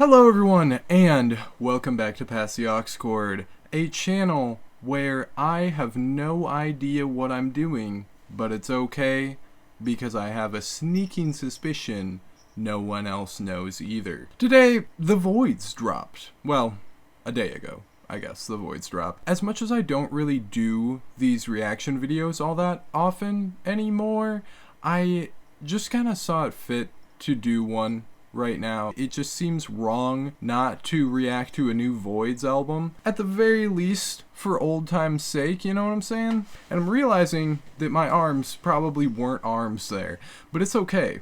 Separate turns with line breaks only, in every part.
Hello everyone, and welcome back to PASSTHEauxCORD, a channel where I have no idea what I'm doing, but it's okay, because I have a sneaking suspicion no one else knows either. Today, the Voidz dropped. Well, a day ago, I guess, the Voidz dropped. As much as I don't really do these reaction videos all that often anymore, I just kind of saw it fit to do one right now. It just seems wrong not to react to a new Voidz album, at the very least for old time's sake, you know what I'm saying? And I'm realizing that my arms probably weren't arms there, but it's okay.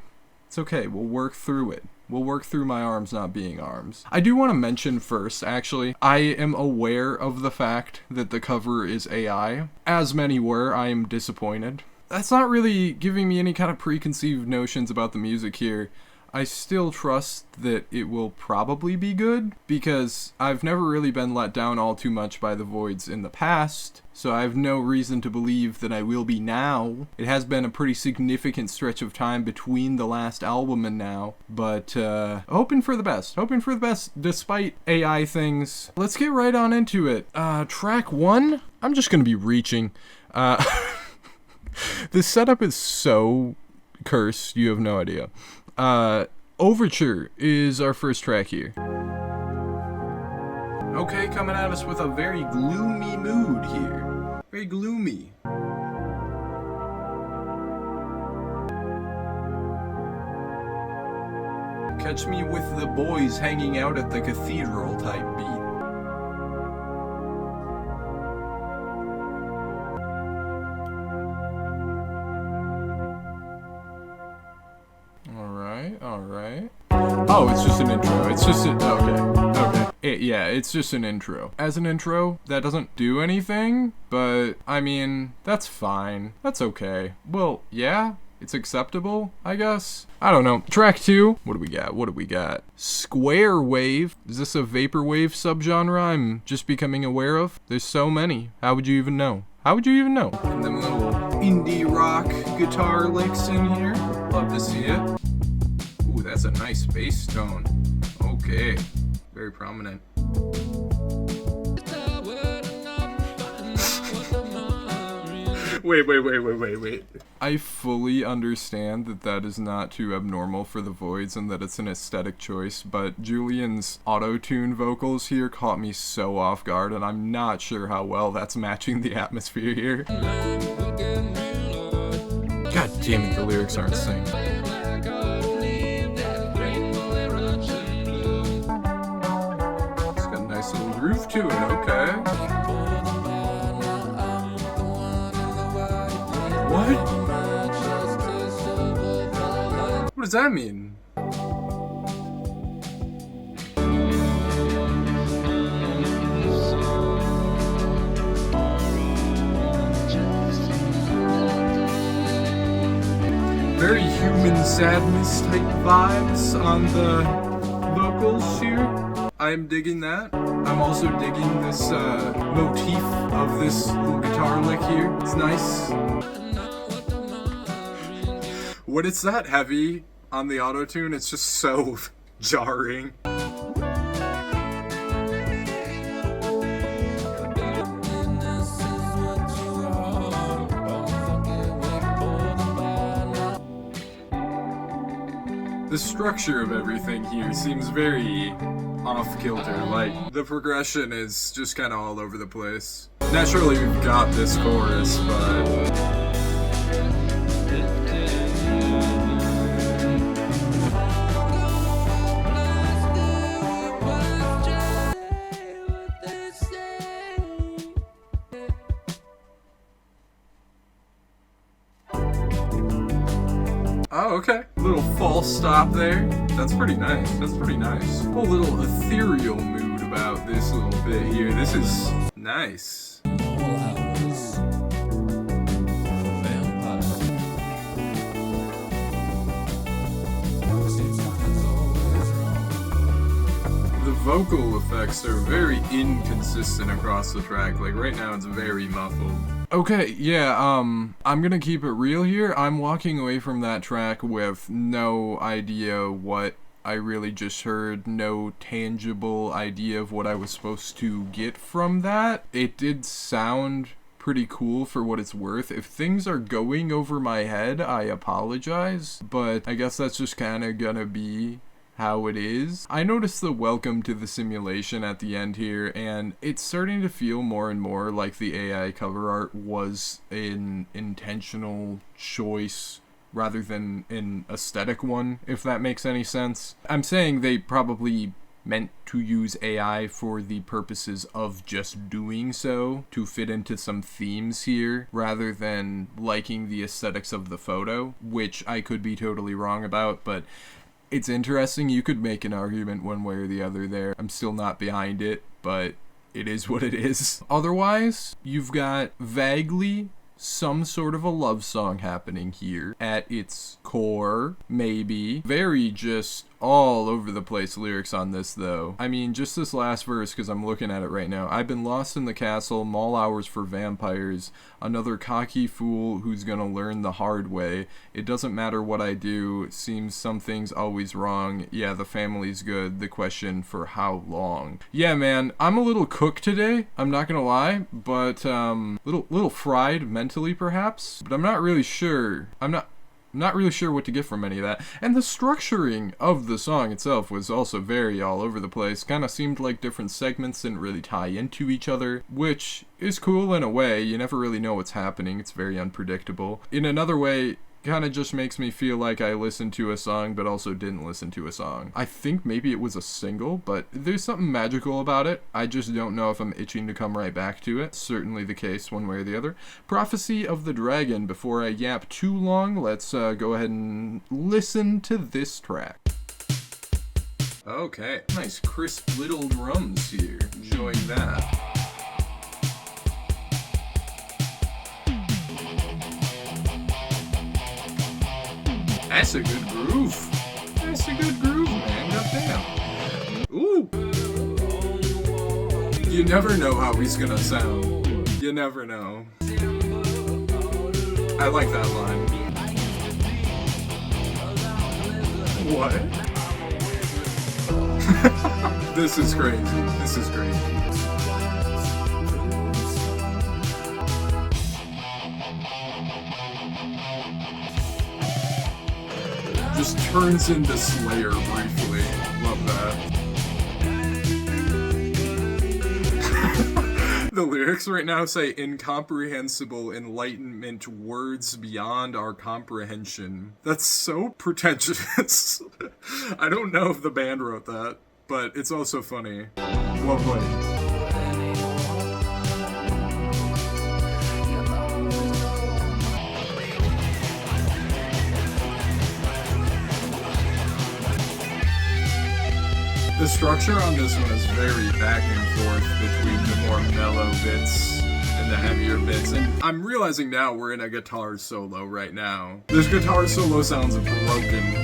It's okay, we'll work through it. We'll work through my arms not being arms. I do want to mention first, actually, I am aware of the fact that the cover is AI. As many were, I am disappointed. That's not really giving me any kind of preconceived notions about the music here. I still trust that it will probably be good, because I've never really been let down all too much by the Voidz in the past, so I have no reason to believe that I will be now. It has been a pretty significant stretch of time between the last album and now, but hoping for the best. Hoping for the best despite AI things. Let's get right on into it. Track 1? I'm just gonna be reaching. This setup is so cursed, you have no idea. Overture is our first track here. Okay, coming at us with a very gloomy mood here. Very gloomy. Catch me with the boys hanging out at the cathedral type beat. Alright. Oh, it's just an intro. It's just okay. Yeah, it's just an intro. As an intro, that doesn't do anything, but, I mean, that's fine. That's okay. Well, yeah, it's acceptable, I guess. I don't know. Track 2. What do we got? Square wave. Is this a vaporwave subgenre I'm just becoming aware of? There's so many. How would you even know? And them little indie rock guitar licks in here. Love to see it. Ooh, that's a nice bass tone. Okay. Very prominent. Wait. I fully understand that that is not too abnormal for the Voidz and that it's an aesthetic choice, but Julian's auto-tune vocals here caught me so off guard, and I'm not sure how well that's matching the atmosphere here. God damn it, the lyrics aren't synced. Groove to it, okay. What? What does that mean? Very human sadness type vibes on the vocals here. I'm digging that. I'm also digging this motif of this little guitar lick here. It's nice. When it's that heavy on the auto-tune, it's just so jarring. The structure of everything here seems very off-kilter, like, the progression is just kind of all over the place. Naturally, we've got this chorus, but... Oh, okay. A little false stop there. That's pretty nice. A little ethereal mood about this little bit here. This is nice. The vocal effects are very inconsistent across the track. Like right now it's very muffled. Okay, yeah, I'm gonna keep it real here. I'm walking away from that track with no idea what I really just heard no tangible idea of what I was supposed to get from that. It did sound pretty cool for what it's worth. If things are going over my head, I apologize, but I guess that's just kind of gonna be how it is. I noticed the welcome to the simulation at the end here, and it's starting to feel more and more like the AI cover art was an intentional choice rather than an aesthetic one, if that makes any sense. I'm saying they probably meant to use AI for the purposes of just doing so, to fit into some themes here, rather than liking the aesthetics of the photo, which I could be totally wrong about, but it's interesting. You could make an argument one way or the other there. I'm still not behind it, but it is what it is. Otherwise, you've got vaguely some sort of a love song happening here at its core, maybe. Very just all over the place lyrics on this, though. I mean, just this last verse, because I'm looking at it right now. I've been lost in the castle, mall hours for vampires, another cocky fool who's gonna learn the hard way. It doesn't matter what I do, it seems something's always wrong. Yeah, the family's good, the question for how long. Yeah, man, I'm a little cooked today, I'm not gonna lie, but little fried mentally perhaps, but I'm not really sure. I'm not really sure what to get from any of that. And the structuring of the song itself was also very all over the place. Kind of seemed like different segments didn't really tie into each other, which is cool in a way. You never really know what's happening. It's very unpredictable. In another way, kind of just makes me feel like I listened to a song but also didn't listen to a song. I think maybe it was a single, but there's something magical about it. I just don't know if I'm itching to come right back to it. Certainly the case one way or the other. Prophecy of the Dragon. Before I yap too long, let's go ahead and listen to this track. Okay, nice crisp little drums here. Enjoying that. That's a good groove. That's a good groove, man. Goddamn. Ooh. You never know how he's gonna sound. You never know. I like that line. What? This is crazy. This is crazy. Just turns into Slayer briefly. Love that. The lyrics right now say incomprehensible enlightenment, words beyond our comprehension. That's so pretentious. I don't know if the band wrote that, but it's also funny. Well played. The structure on this one is very back and forth between the more mellow bits and the heavier bits, and I'm realizing now we're in a guitar solo right now. This guitar solo sounds broken.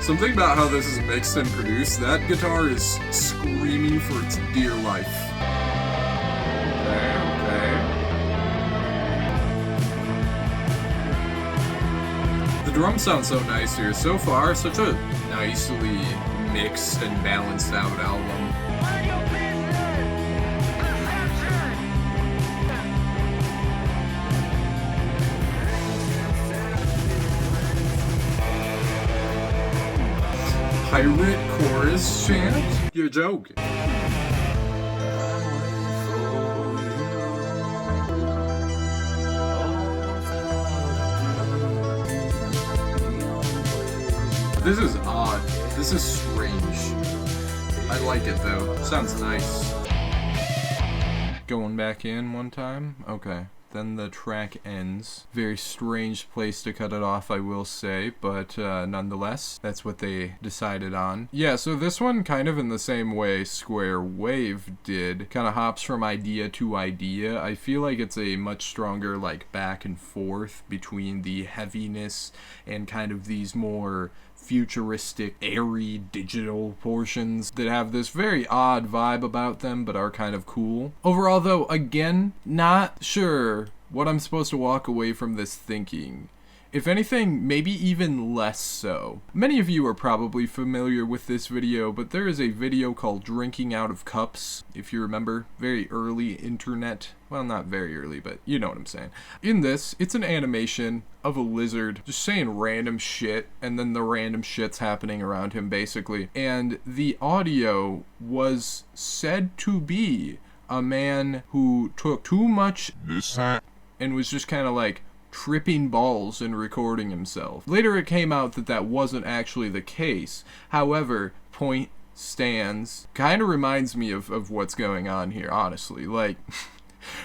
Something about how this is mixed and produced, that guitar is screaming for its dear life. Okay. The drums sound so nice here. So far, such a nicely mixed and balanced out album. Pirate chorus chant? You're joking. This is odd. This is strange. I like it though. Sounds nice. Going back in one time? Okay. Then the track ends. Very strange place to cut it off, I will say, but nonetheless, that's what they decided on. Yeah, so this one kind of in the same way Square Wave did, kind of hops from idea to idea. I feel like it's a much stronger like back and forth between the heaviness and kind of these more futuristic, airy, digital portions that have this very odd vibe about them but are kind of cool. Overall though, again, not sure what I'm supposed to walk away from this thinking. If anything, maybe even less so. Many of you are probably familiar with this video, but there is a video called Drinking Out of Cups, if you remember, very early internet. Well, not very early, but you know what I'm saying. In this, it's an animation of a lizard just saying random shit, and then the random shit's happening around him, basically. And the audio was said to be a man who took too much and was just kind of like tripping balls and recording himself. Later it came out that that wasn't actually the case. However, point stands. Kind of reminds me of what's going on here, honestly. Like,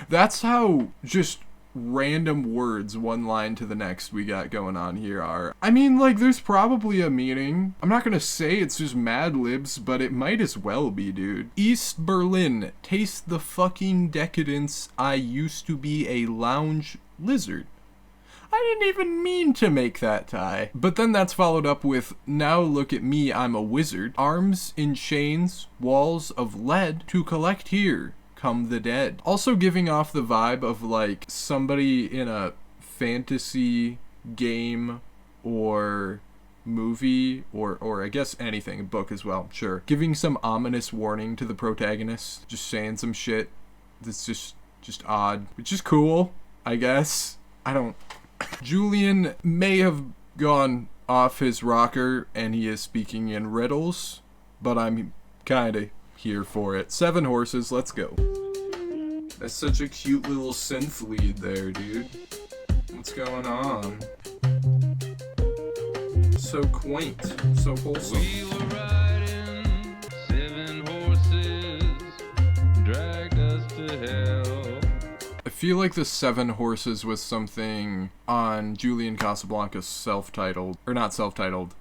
that's how just random words, one line to the next, we got going on here are. I mean, like, there's probably a meaning. I'm not gonna say it's just Mad Libs, but it might as well be, dude. East Berlin, taste the fucking decadence. I used to be a lounge lizard. I didn't even mean to make that tie. But then that's followed up with, now look at me, I'm a wizard. Arms in chains, walls of lead, to collect here come the dead. Also giving off the vibe of like somebody in a fantasy game or movie or I guess anything, a book as well, sure. Giving some ominous warning to the protagonist, just saying some shit that's just odd, which is cool, I guess. I don't... Julian may have gone off his rocker and he is speaking in riddles, but I'm kinda here for it. 7 horses, let's go. That's such a cute little synth lead there, dude. What's going on? So quaint, so wholesome.
We were riding 7 horses, dragged us to hell.
I feel like the 7 horses was something on Julian Casablancas self-titled, or not self-titled,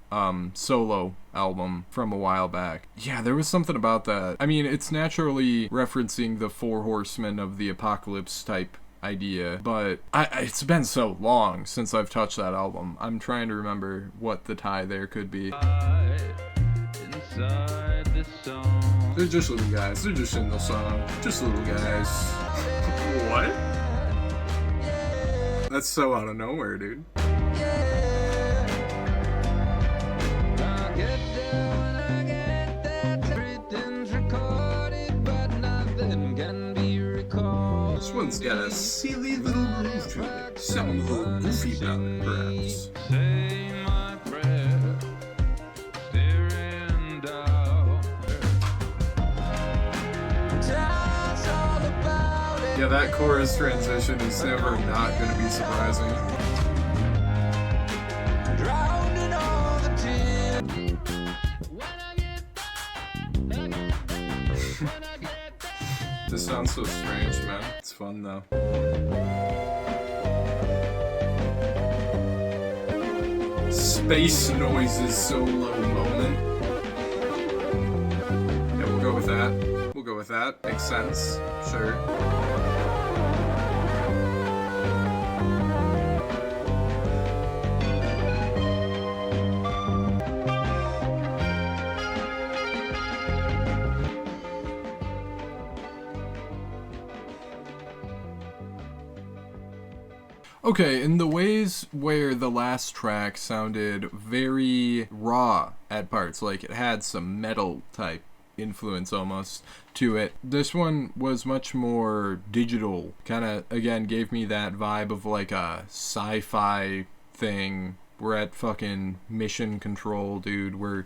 solo album from a while back. Yeah, there was something about that. I mean, it's naturally referencing the 4 horsemen of the apocalypse type idea, but it's been so long since I've touched that album. I'm trying to remember what the tie there could be.
Inside this song.
They're just little guys. They're just in the song. Just little guys. What? That's so out of nowhere, dude. This one's got a silly little groove to it. Something a little goofy about it, perhaps.
Say my prayer, staring down.
Yeah, that chorus transition is never not going to be surprising.
Drowning all the tears.
This sounds so strange, man. It's fun, though. Space noises solo moment. Yeah, we'll go with that. We'll go with that. Makes sense. Sure. Okay, in the ways where the last track sounded very raw at parts, like it had some metal type influence almost to it, this one was much more digital. Kind of, again, gave me that vibe of like a sci-fi thing. We're at fucking mission control, dude. We're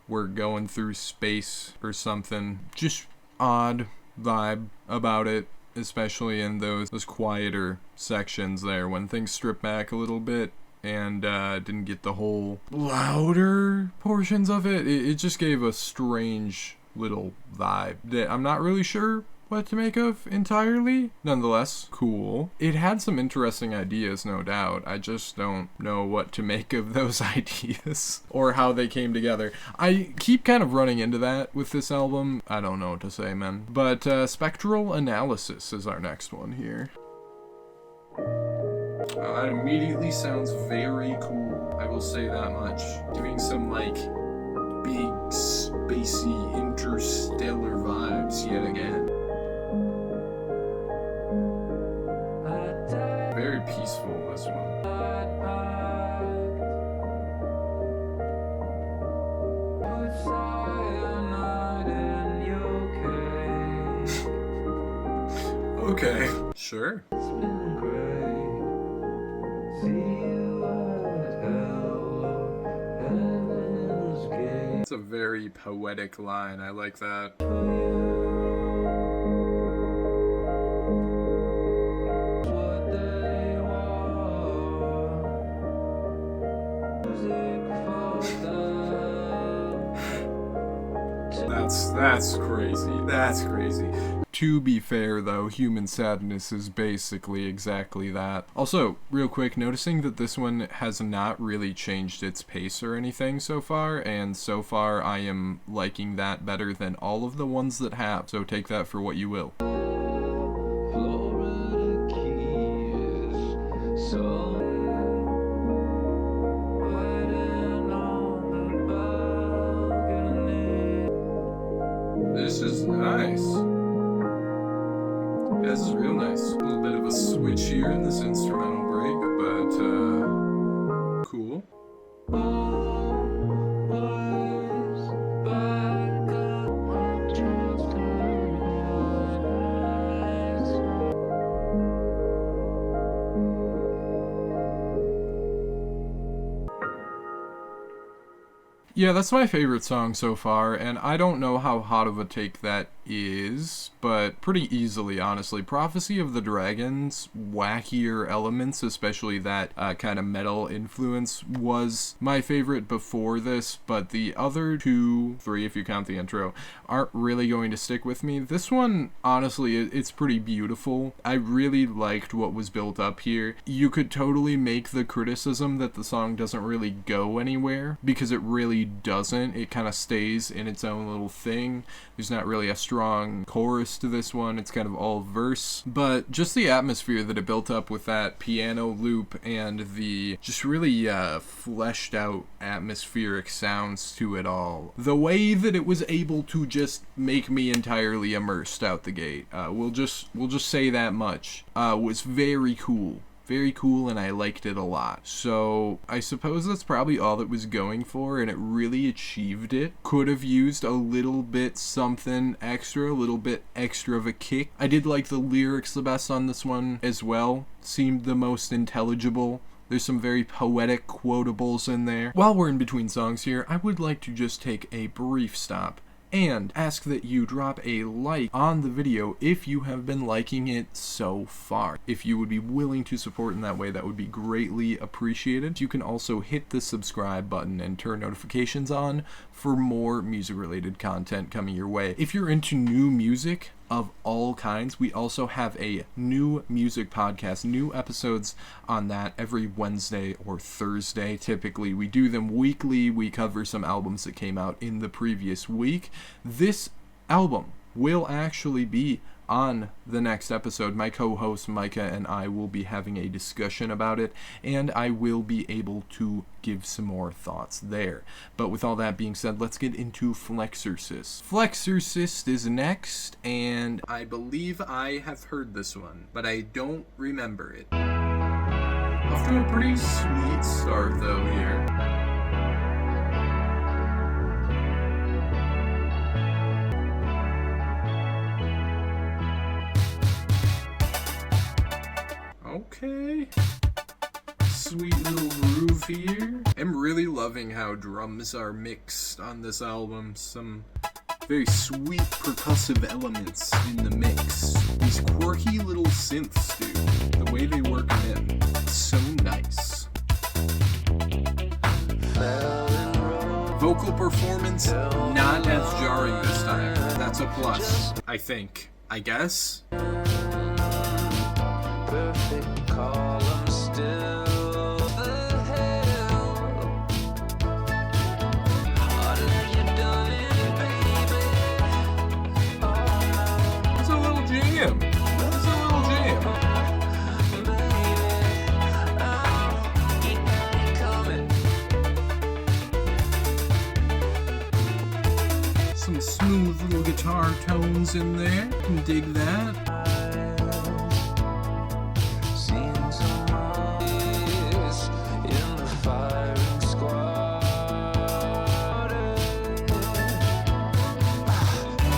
going through space or something. Just odd vibe about it. Especially in those quieter sections there, when things strip back a little bit and didn't get the whole louder portions of it. It just gave a strange little vibe that I'm not really sure what to make of entirely. Nonetheless, cool. It had some interesting ideas, no doubt. I just don't know what to make of those ideas or how they came together. I keep kind of running into that with this album. I don't know what to say, man. But Spectral Analysis is our next one here. That immediately sounds very cool. I will say that much. Giving some, like, big, spacey, interstellar vibes yet again. Very peaceful, this one. Okay. Sure.
It's been great. See you at Heaven's Gate.
It's a very poetic line. I like that.
What they want. Music falls down.
That's crazy. That's crazy. To be fair, though, Human Sadness is basically exactly that. Also, real quick, noticing that this one has not really changed its pace or anything so far, and so far I am liking that better than all of the ones that have, so take that for what you will.
Florida Keys. So waiting on the balcony.
This is nice. Yeah, this is real nice. A little bit of a switch here in this instrumental break, but cool.
Always back up. Just
Yeah, that's my favorite song so far, and I don't know how hot of a take that is, but pretty easily, honestly. Prophecy of the Dragon's wackier elements, especially that kind of metal influence, was my favorite before this, but the other 2, 3 if you count the intro, aren't really going to stick with me. This one, honestly, it's pretty beautiful. I really liked what was built up here. You could totally make the criticism that the song doesn't really go anywhere, because it really doesn't. It kind of stays in its own little thing. There's not really a strong chorus to this one. It's kind of all verse, but just the atmosphere that it built up with that piano loop and the just really fleshed out atmospheric sounds to it all. The way that it was able to just make me entirely immersed out the gate, we'll just say that much, was very cool. Very cool, and I liked it a lot. So I suppose that's probably all it was going for, and it really achieved it. Could have used a little bit something extra, a little bit extra of a kick. I did like the lyrics the best on this one as well. Seemed the most intelligible. There's some very poetic quotables in there. While we're in between songs here, I would like to just take a brief stop and ask that you drop a like on the video if you have been liking it so far. If you would be willing to support in that way, that would be greatly appreciated. You can also hit the subscribe button and turn notifications on for more music-related content coming your way. If you're into new music of all kinds, we also have a new music podcast, new episodes on that every Wednesday or Thursday. Typically, we do them weekly. We cover some albums that came out in the previous week. This album will actually be on the next episode. My co-host Micah and I will be having a discussion about it, and I will be able to give some more thoughts there. But with all that being said, let's get into Flexorcist. Flexorcist is next, and I believe I have heard this one, but I don't remember it. Off to a pretty sweet start though here. Okay. Sweet little groove here. I'm really loving how drums are mixed on this album. Some very sweet percussive elements in the mix. These quirky little synths, dude. The way they work them in. It's so nice. Vocal performance, not as jarring this time. That's a plus, I think. I guess?
perfect column still the hell. What have you done, baby? Oh,
It's a little jam. It's a little jam.
keep coming.
Some smooth little guitar tones in there. Can dig that.
Seeing some eyes in the firing squad.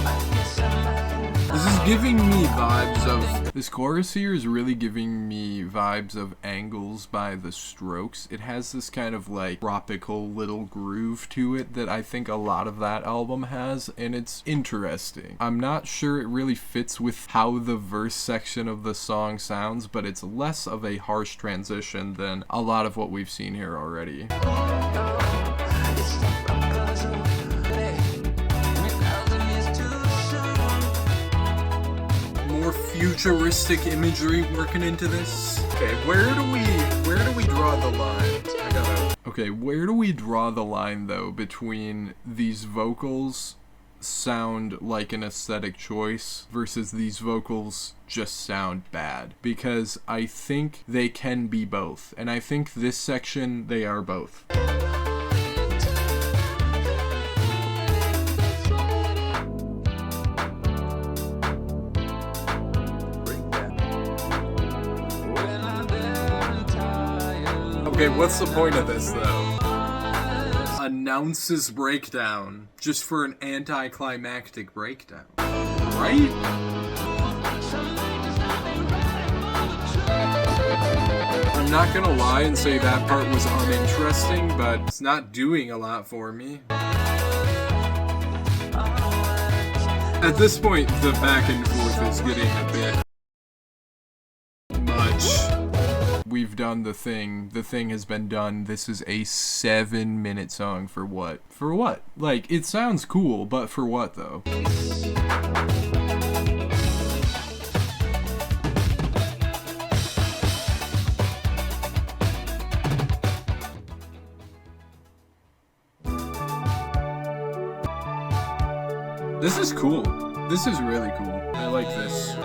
I guess I might.
This is giving me vibes of... This chorus here is really giving me vibes of Angles by The Strokes. It has this kind of like tropical little groove to it that I think a lot of that album has, and it's interesting. I'm not sure it really fits with how the verse section of the song sounds, but it's less of a harsh transition than a lot of what we've seen here already. More futuristic imagery working into this. Okay, where do we draw the line? Okay, where do we draw the line though between these vocals sound like an aesthetic choice versus these vocals just sound bad? Because I think they can be both, and I think this section they are both. Okay, what's the point of this, though? Announces breakdown just for an anticlimactic breakdown, right? I'm not gonna lie and say that part was uninteresting, but it's not doing a lot for me. At this point, the back and forth is getting a bit much. We've done the thing. The thing has been done. This is a 7-minute song for what? For what? Like, it sounds cool, but for what, though? This is cool. This is really cool. I like this.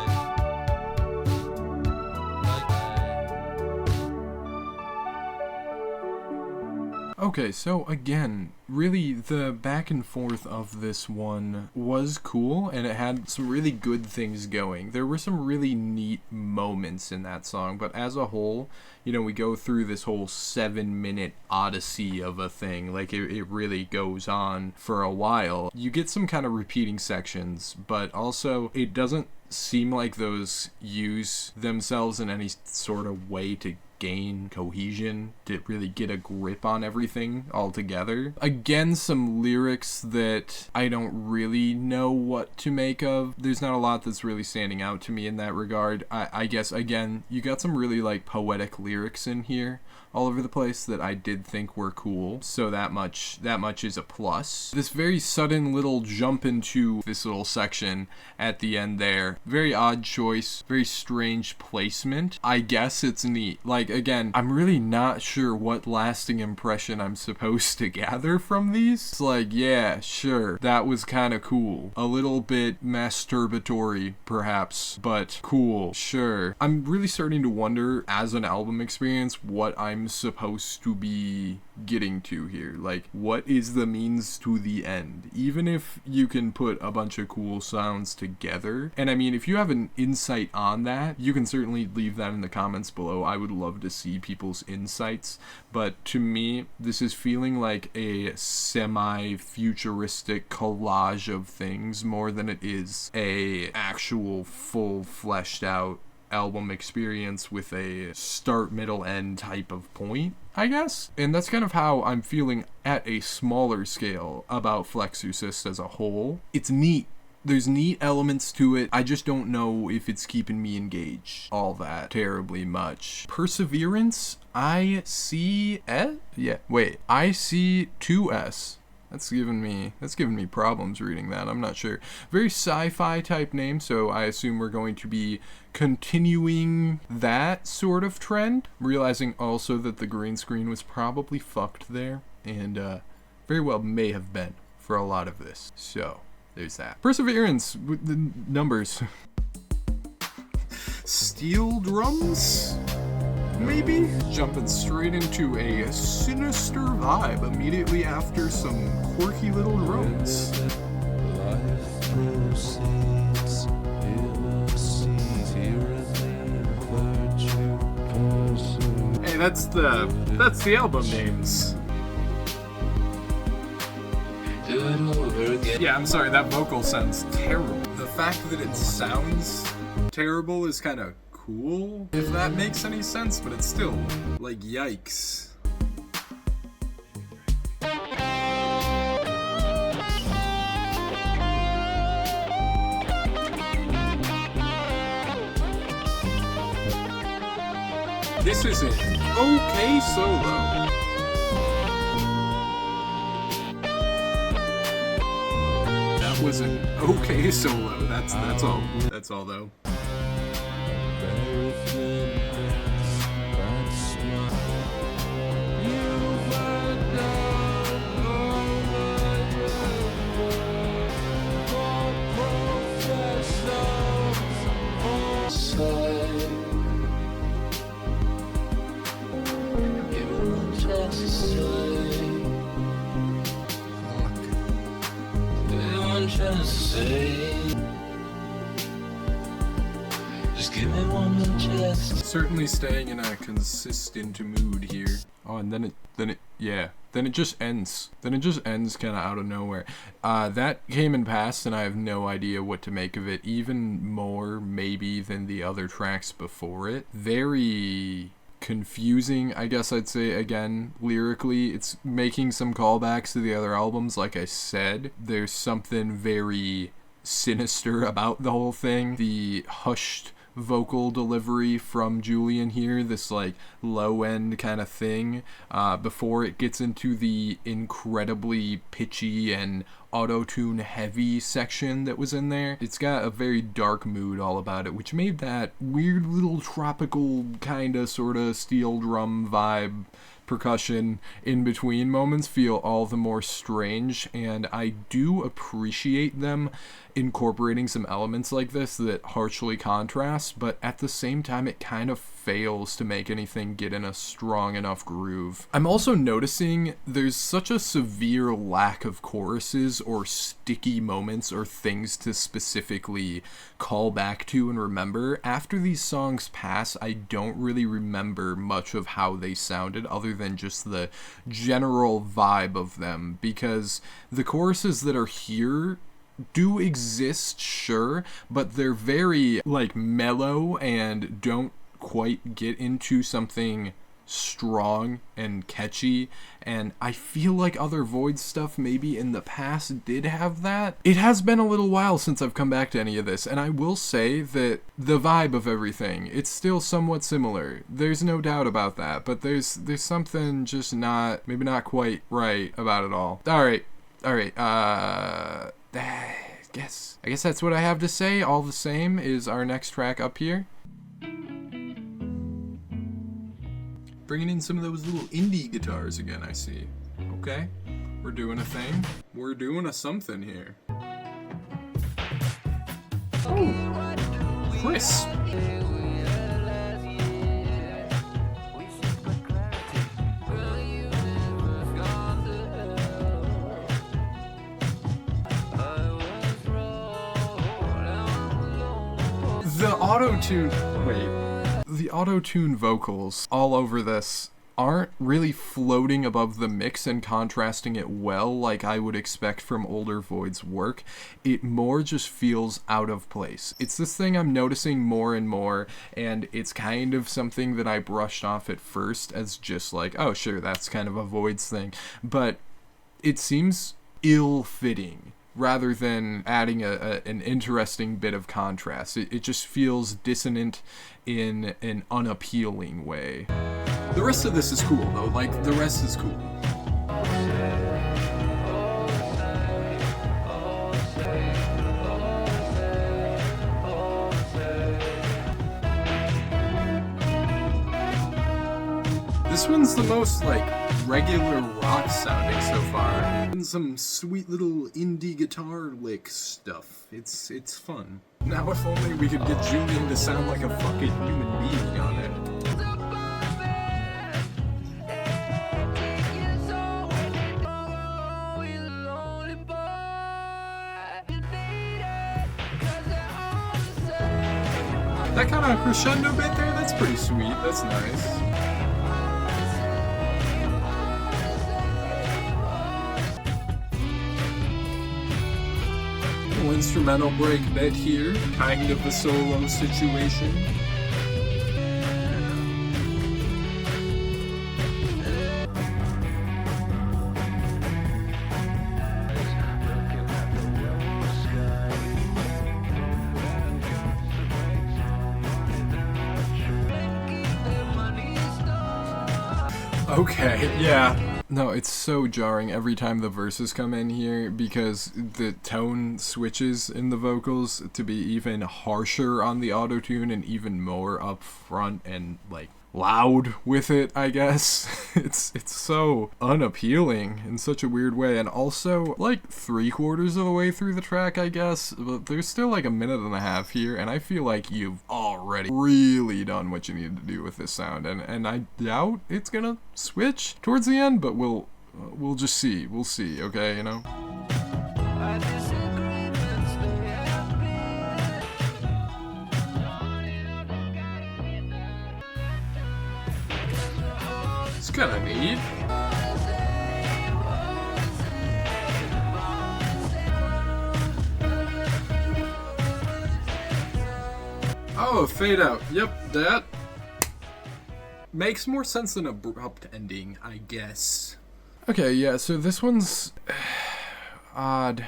Okay, so again, really the back and forth of this one was cool, and it had some really good things going. There were some really neat moments in that song, but as a whole, you know, we go through this whole 7-minute odyssey of a thing. Like, it really goes on for a while. You get some kind of repeating sections, but also it doesn't seem like those use themselves in any sort of way to gain cohesion, to really get a grip on everything all together. Again, some lyrics that I don't really know what to make of. There's not a lot that's really standing out to me in that regard. I guess, again, you got some really like poetic lyrics in here all over the place that I did think were cool, so that much is a plus. This very sudden little jump into this little section at the end there, very odd choice, very strange placement. I guess it's neat. Like, again, I'm really not sure what lasting impression I'm supposed to gather from these. It's like, yeah, sure, that was kind of cool. A little bit masturbatory, perhaps, but cool, sure. I'm really starting to wonder, as an album experience, what I'm supposed to be getting to here. Like, what is the means to the end? Even if you can put a bunch of cool sounds together, and I mean, if you have an insight on that, you can certainly leave that in the comments below. I would love to see people's insights, but to me, this is feeling like a semi-futuristic collage of things more than it is a actual full fleshed out album experience with a start, middle, end type of point, I guess. And that's kind of how I'm feeling at a smaller scale about Flexorcist as a whole. It's neat. There's neat elements to it. I just don't know if it's keeping me engaged all that terribly much. Perseverance, I see I see 2S. That's giving me problems reading that. I'm not sure. Very sci-fi type name, so I assume we're going to be continuing that sort of trend. I'm realizing also that the green screen was probably fucked there, and very well may have been for a lot of this. So there's that. Perseverance with the numbers. Steel drums? Maybe? Jumping straight into a sinister vibe immediately after some quirky little drums. Hey, that's the album names.
Do it over again.
Yeah, I'm sorry, that vocal sounds terrible. The fact that it sounds terrible is kind of cool, if that makes any sense, but it's still, like, yikes. This is an okay solo. That was an okay solo. That's all. That's all though.
Just give me one more chance.
Certainly staying in a consistent mood here. Oh, and then it just ends. Then it just ends kind of out of nowhere. That came and passed, and I have no idea what to make of it. Even more, maybe, than the other tracks before it. Very confusing, I guess I'd say, again, lyrically. It's making some callbacks to the other albums, like I said. There's something very sinister about the whole thing. The hushed vocal delivery from Julian here, this like low end kind of thing, before it gets into the incredibly pitchy and auto-tune heavy section that was in there. It's got a very dark mood all about it, which made that weird little tropical kind of sort of steel drum vibe percussion in between moments feel all the more strange, and I do appreciate them incorporating some elements like this that harshly contrast, but at the same time it kind of fails to make anything get in a strong enough groove. I'm also noticing there's such a severe lack of choruses or sticky moments or things to specifically call back to and remember. After these songs pass, I don't really remember much of how they sounded other than just the general vibe of them, because the choruses that are here do exist, sure, but they're very like mellow and don't quite get into something strong and catchy, and I feel like other Voidz stuff maybe in the past did have that. It has been a little while since I've come back to any of this, and I will say that the vibe of everything, it's still somewhat similar. There's no doubt about that, but there's something just maybe not quite right about it all. Alright, I guess that's what I have to say. All the same is our next track up here. Bringing in some of those little indie guitars again, I see. Okay, we're doing a thing. We're doing a something here. Oh, crisp. The auto-tune vocals all over this aren't really floating above the mix and contrasting it well like I would expect from older Voidz work. It more just feels out of place. It's this thing I'm noticing more and more, and it's kind of something that I brushed off at first as just like, oh sure, that's kind of a Voidz thing, but it seems ill-fitting rather than adding an interesting bit of contrast. It just feels dissonant in an unappealing way. The rest of this is cool though, like the rest is cool. This one's the most like regular rock sounding so far. And some sweet little indie guitar lick stuff. It's fun. Now if only we could get Julian to sound like a fucking human being on it. That kind of crescendo bit there, that's pretty sweet. That's nice. instrumental break bit here, kind of a solo situation. Okay, yeah. No, it's so jarring every time the verses come in here because the tone switches in the vocals to be even harsher on the autotune and even more upfront and like loud with it, I guess. It's so unappealing in such a weird way, and also like 3/4 of the way through the track, I guess, but there's still like a minute and a half here, and I feel like you've already really done what you needed to do with this sound, and I doubt it's gonna switch towards the end, but we'll just see. We'll see, okay, you know? It's kinda neat. Oh, fade out. Yep, that makes more sense than abrupt ending, I guess. Okay, yeah, so this one's odd.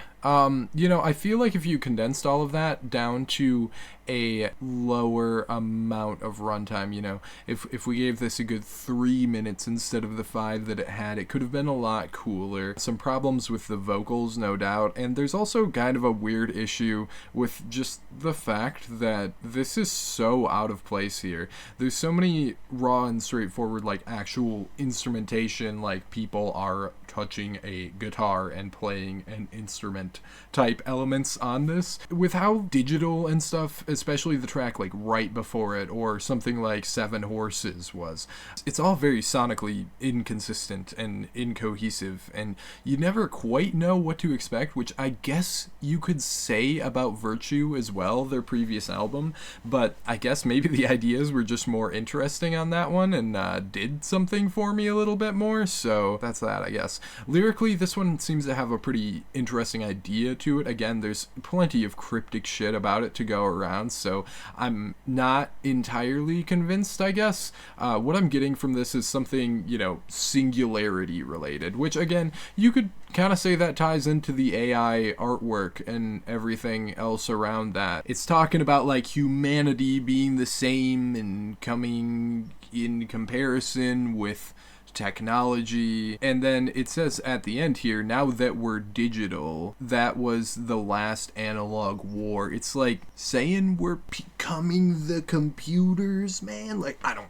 You know, I feel like if you condensed all of that down to a lower amount of runtime, you know, if we gave this a good 3 minutes instead of the 5 that it had, it could have been a lot cooler. Some problems with the vocals, no doubt, and there's also kind of a weird issue with just the fact that this is so out of place here. There's so many raw and straightforward, like, actual instrumentation, like people are touching a guitar and playing an instrument type elements on this. With how digital and stuff, especially the track like right before it, or something like 7 Horses was, it's all very sonically inconsistent and incohesive, and you never quite know what to expect, which I guess you could say about Virtue as well, their previous album, but I guess maybe the ideas were just more interesting on that one and did something for me a little bit more, so that's that, I guess. Lyrically, this one seems to have a pretty interesting idea to it. Again, there's plenty of cryptic shit about it to go around, so I'm not entirely convinced, I guess. What I'm getting from this is something, you know, singularity related, which again, you could kind of say that ties into the AI artwork and everything else around that. It's talking about like humanity being the same and coming in comparison with technology, and then it says at the end here, now that we're digital, that was the last analog war. It's like saying we're becoming the computers, man. Like, I don't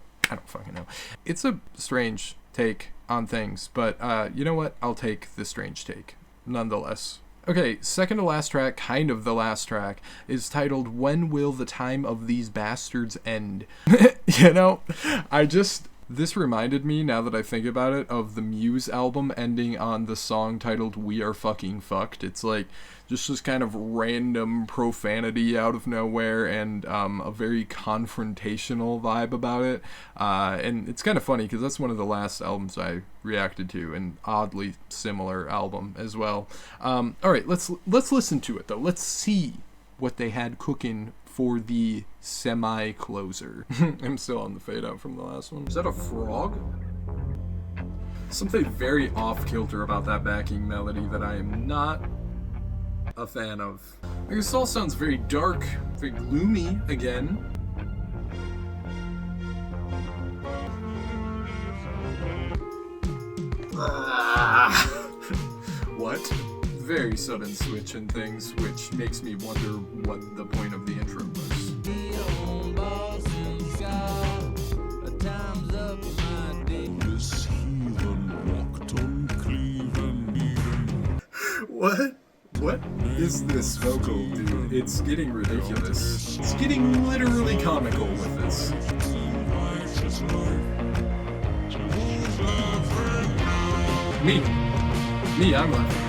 fucking know. It's a strange take on things, but you know what? I'll take the strange take nonetheless. Okay, second to last track, kind of the last track, is titled When Will the Time of These Bastards End? You know, this reminded me, now that I think about it, of the Muse album ending on the song titled We Are Fucking Fucked. It's like just this kind of random profanity out of nowhere and a very confrontational vibe about it. And it's kind of funny because that's one of the last albums I reacted to, an oddly similar album as well. All right, let's listen to it though. Let's see what they had cooking for the semi-closer. I'm still on the fade out from the last one. Is that a frog? Something very off-kilter about that backing melody that I am not a fan of. Like, this all sounds very dark, very gloomy again. What? Very sudden switch in things, which makes me wonder what the point of the intro was. What is this vocal, dude? It's getting ridiculous. It's getting literally comical with this. Me, I'm laughing.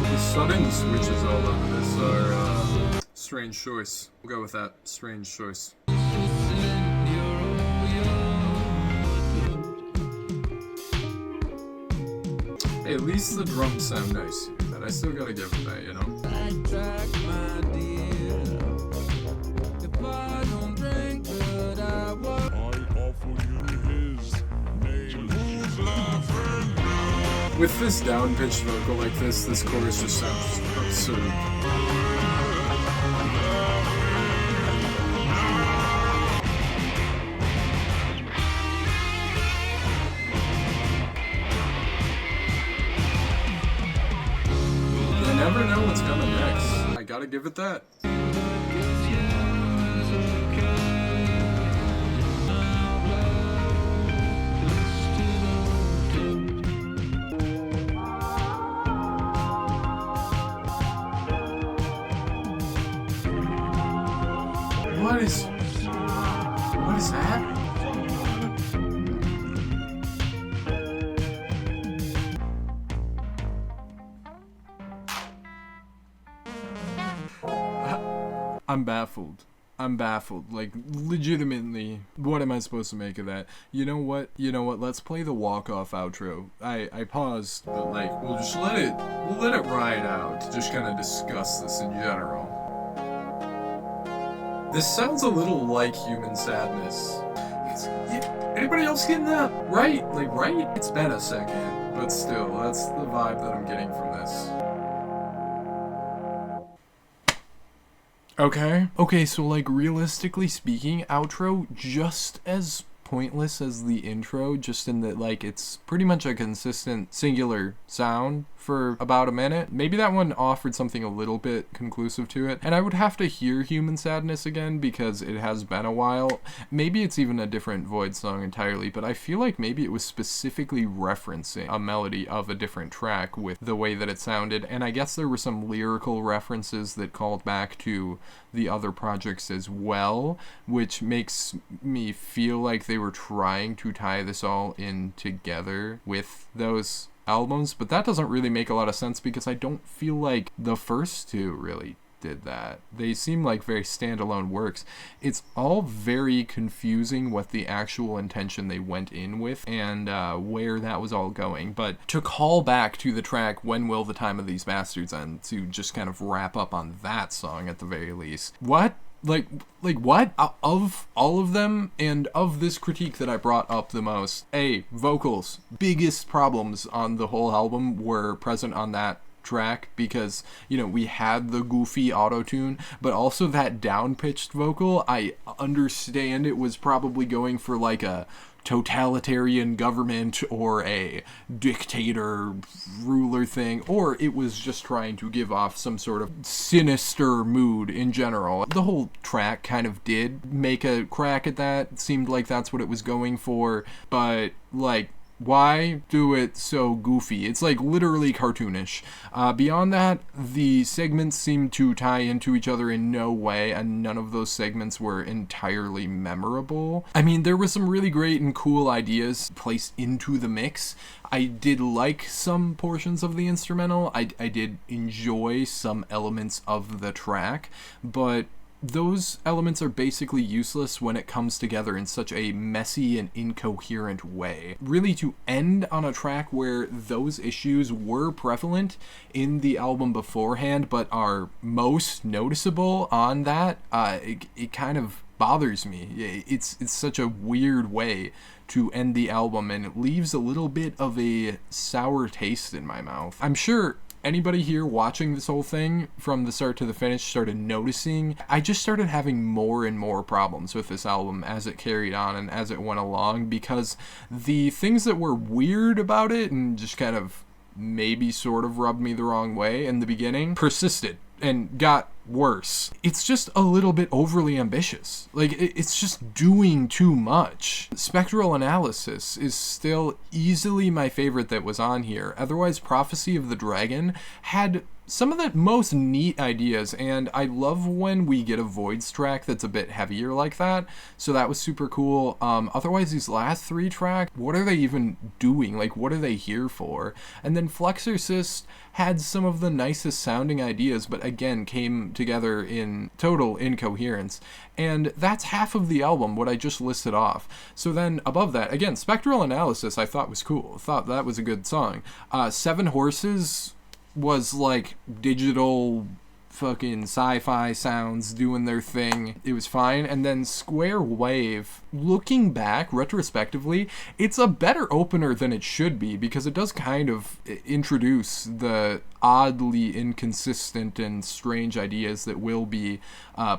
The sudden switches all over this are strange choice. We'll go with that. Strange choice. Hey, at least the drums sound nice, but I still gotta give it that, you know? With this down-pitched vocal like this chorus just sounds absurd. You never know what's coming next. I gotta give it that. What is that? I'm baffled. Like, legitimately, what am I supposed to make of that? You know what? Let's play the walk-off outro. I paused, but like, we'll let it ride out to just kind of discuss this in general. This sounds a little like Human Sadness. Anybody else getting that? Right? Like, right? It's been a second, but still, that's the vibe that I'm getting from this. Okay, so like, realistically speaking, outro just as pointless as the intro, just in that, like, it's pretty much a consistent singular sound for about a minute. Maybe that one offered something a little bit conclusive to it, and I would have to hear Human Sadness again because it has been a while. Maybe it's even a different Voidz song entirely, but I feel like maybe it was specifically referencing a melody of a different track with the way that it sounded, and I guess there were some lyrical references that called back to the other projects as well, which makes me feel like they were trying to tie this all in together with those albums, but that doesn't really make a lot of sense because I don't feel like the first two really did that. They seem like very standalone works. It's all very confusing what the actual intention they went in with and where that was all going. But to call back to the track When Will the Time of These Bastards End, to just kind of wrap up on that song at the very least. What? Like what? Of all of them, and of this critique that I brought up the most, vocals. Biggest problems on the whole album were present on that track because, we had the goofy auto-tune, but also that down-pitched vocal. I understand it was probably going for like a totalitarian government or a dictator ruler thing, or it was just trying to give off some sort of sinister mood in general. The whole track kind of did make a crack at that. It seemed like that's what it was going for, but like, why do it so goofy? It's like literally cartoonish. Beyond that, the segments seem to tie into each other in no way, and none of those segments were entirely memorable. I mean, there were some really great and cool ideas placed into the mix. I did like some portions of the instrumental. I did enjoy some elements of the track, but those elements are basically useless when it comes together in such a messy and incoherent way. Really, to end on a track where those issues were prevalent in the album beforehand but are most noticeable on that, it kind of bothers me. It's such a weird way to end the album, and it leaves a little bit of a sour taste in my mouth. I'm sure anybody here watching this whole thing from the start to the finish started noticing. I just started having more and more problems with this album as it carried on and as it went along, because the things that were weird about it and just kind of maybe sort of rubbed me the wrong way in the beginning persisted and got worse. It's just a little bit overly ambitious. Like, it's just doing too much. Spectral Analysis is still easily my favorite that was on here. Otherwise, Prophecy of the Dragon had some of the most neat ideas, and I love when we get a Voidz track that's a bit heavier like that, so that was super cool. Otherwise, these last 3 tracks, what are they even doing? Like, what are they here for? And then Flexorcist had some of the nicest sounding ideas, but again, came together in total incoherence. And that's half of the album, what I just listed off. So then above that, again, Spectral Analysis I thought was cool. I thought that was a good song. 7 Horses was like digital fucking sci-fi sounds doing their thing. It was fine. And then Square Wave, looking back retrospectively, it's a better opener than it should be, because it does kind of introduce the oddly inconsistent and strange ideas that will be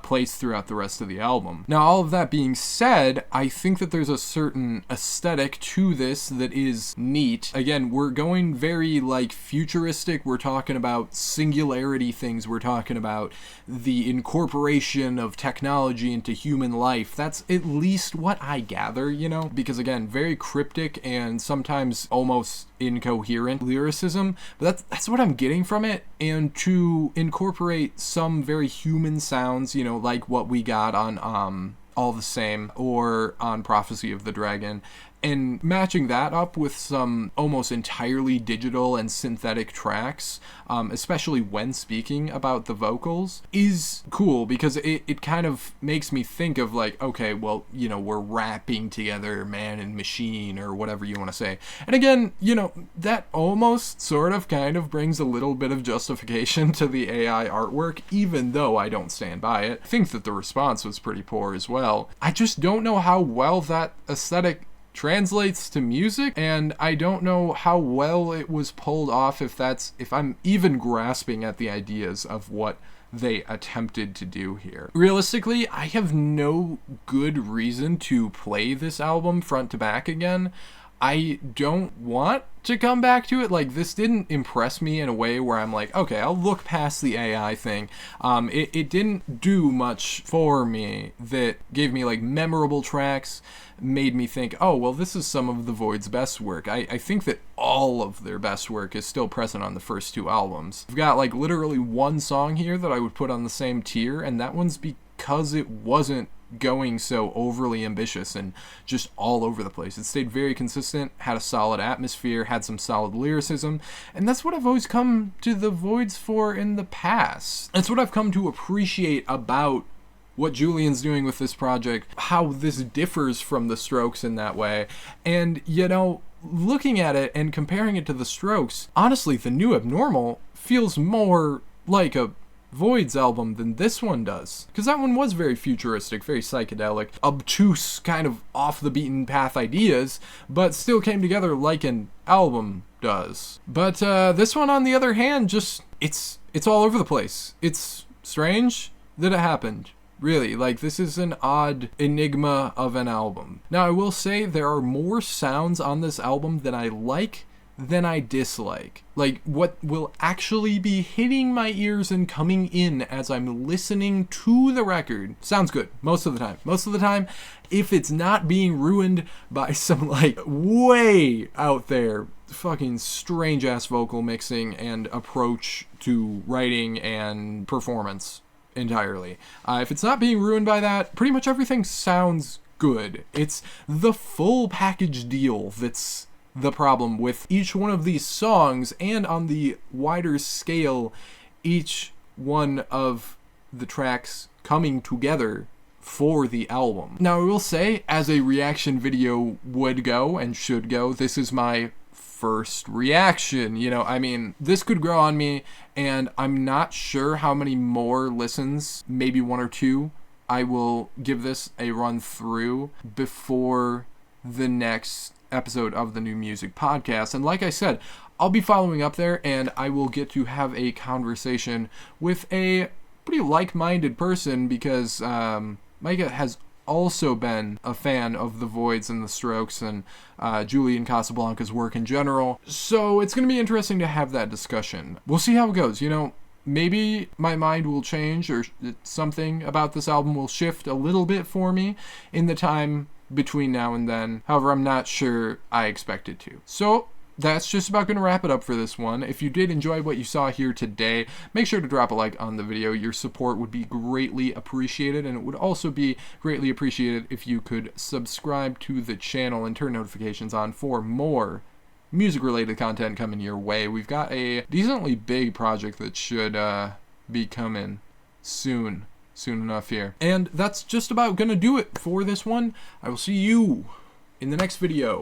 placed throughout the rest of the album. Now, all of that being said, I think that there's a certain aesthetic to this that is neat. Again, we're going very like futuristic. We're talking about singularity things. We're talking about the incorporation of technology into human life. That's at least what I gather, you know, because again, very cryptic and sometimes almost incoherent lyricism, but that's what I'm getting from it. And to incorporate some very human sounds, you know, like what we got on All the Same or on Prophecy of the Dragon, and matching that up with some almost entirely digital and synthetic tracks, especially when speaking about the vocals, is cool, because it kind of makes me think of like, okay, well, you know, we're rapping together, man and machine, or whatever you want to say. And again, you know, that almost sort of kind of brings a little bit of justification to the AI artwork, even though I don't stand by it. I think that the response was pretty poor as well. I just don't know how well that aesthetic translates to music, and I don't know how well it was pulled off, if I'm even grasping at the ideas of what they attempted to do here. Realistically, I have no good reason to play this album front to back again. I don't want to come back to it. Like, this didn't impress me in a way where I'm like, okay, I'll look past the AI thing. It didn't do much for me that gave me like memorable tracks, made me think, oh, well, this is some of the Void's best work. I think that all of their best work is still present on the first 2 albums. I've got like literally 1 song here that I would put on the same tier, and that one's because it wasn't going so overly ambitious and just all over the place. It stayed very consistent, had a solid atmosphere, had some solid lyricism, and that's what I've always come to the Voidz for in the past. That's what I've come to appreciate about what Julian's doing with this project, how this differs from the Strokes in that way. And, you know, looking at it and comparing it to the Strokes, honestly, the New Abnormal feels more like a Voidz album than this one does, because that one was very futuristic, very psychedelic, obtuse, kind of off the beaten path ideas, but still came together like an album does. But this one, on the other hand, just it's all over the place. It's strange that it happened. Really, like, this is an odd enigma of an album. Now, I will say there are more sounds on this album that I like than I dislike. Like, what will actually be hitting my ears and coming in as I'm listening to the record sounds good most of the time. Most of the time, if it's not being ruined by some, like, way out there fucking strange ass vocal mixing and approach to writing and performance entirely. If it's not being ruined by that, pretty much everything sounds good. It's the full package deal that's the problem with each one of these songs, and on the wider scale, each one of the tracks coming together for the album. Now, I will say, as a reaction video would go and should go, this is my first reaction. You know, I mean, this could grow on me, and I'm not sure how many more listens, maybe 1 or 2, I will give this a run through before the next episode of the New Music Podcast. And like I said, I'll be following up there, and I will get to have a conversation with a pretty like-minded person, because Micah has also been a fan of the Voidz and the Strokes and Julian Casablanca's work in general. So it's going to be interesting to have that discussion. We'll see how it goes. You know, maybe my mind will change, or something about this album will shift a little bit for me in the time between now and then. However, I'm not sure I expect it to. So that's just about going to wrap it up for this one. If you did enjoy what you saw here today, make sure to drop a like on the video. Your support would be greatly appreciated, and it would also be greatly appreciated if you could subscribe to the channel and turn notifications on for more music-related content coming your way. We've got a decently big project that should be coming soon enough here. And that's just about going to do it for this one. I will see you in the next video.